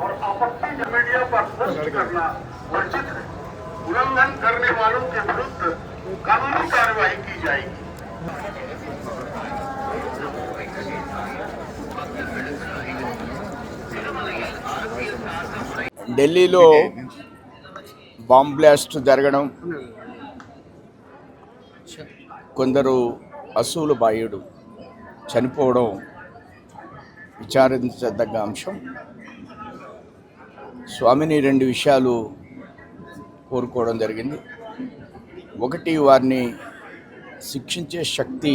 और आपत्ति मीडिया पर पोस्ट करना वर्जित है। उल्लंघन करने वालों के विरुद्ध कानूनी कार्रवाई की जाएगी। ఢిల్లీలో బాంబ్ బ్లాస్ట్ జరగడం, కొందరు అసూలు బాయుడు చనిపోవడం విచారించదగ్గ అంశం. స్వామిని రెండు విషయాలు కోరుకోవడం జరిగింది. ఒకటి, వారిని శిక్షించే శక్తి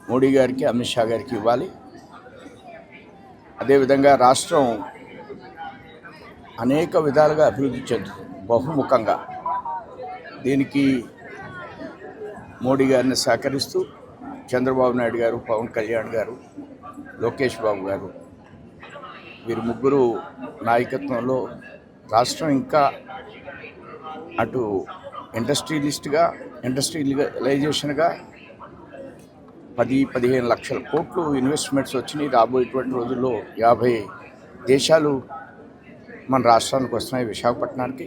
మోడీ గారికి, అమిత్ షా గారికి ఇవ్వాలి. అదేవిధంగా రాష్ట్రం అనేక విధాలుగా అభివృద్ధి చెందుతుంది బహుముఖంగా. దీనికి మోడీ గారిని సహకరిస్తూ చంద్రబాబు నాయుడు గారు, పవన్ కళ్యాణ్ గారు, లోకేష్ బాబు గారు, వీరు ముగ్గురు నాయకత్వంలో రాష్ట్రం ఇంకా అటు ఇండస్ట్రియలైజేషన్గా 10-15 లక్షల కోట్లు ఇన్వెస్ట్మెంట్స్ వచ్చినాయి. రాబోయేటువంటి రోజుల్లో 50 దేశాలు మన రాష్ట్రానికి వస్తున్నాయి. విశాఖపట్నానికి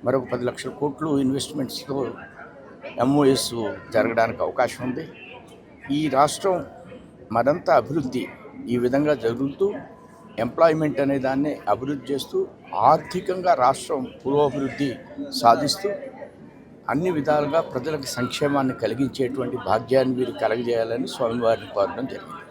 మరొక 10 లక్షల కోట్లు ఇన్వెస్ట్మెంట్స్తో ఎంఓఎస్ జరగడానికి అవకాశం ఉంది. ఈ రాష్ట్రం మరింత అభివృద్ధి ఈ విధంగా జరుగుతూ ఎంప్లాయ్మెంట్ అనే దాన్ని అభివృద్ధి చేస్తూ ఆర్థికంగా రాష్ట్రం పురోభివృద్ధి సాధిస్తూ అన్ని విధాలుగా ప్రజలకు సంక్షేమాన్ని కలిగించేటువంటి భాగ్యాన్ని వీరు కలగజేయాలని స్వామివారిని కోరడం జరిగింది.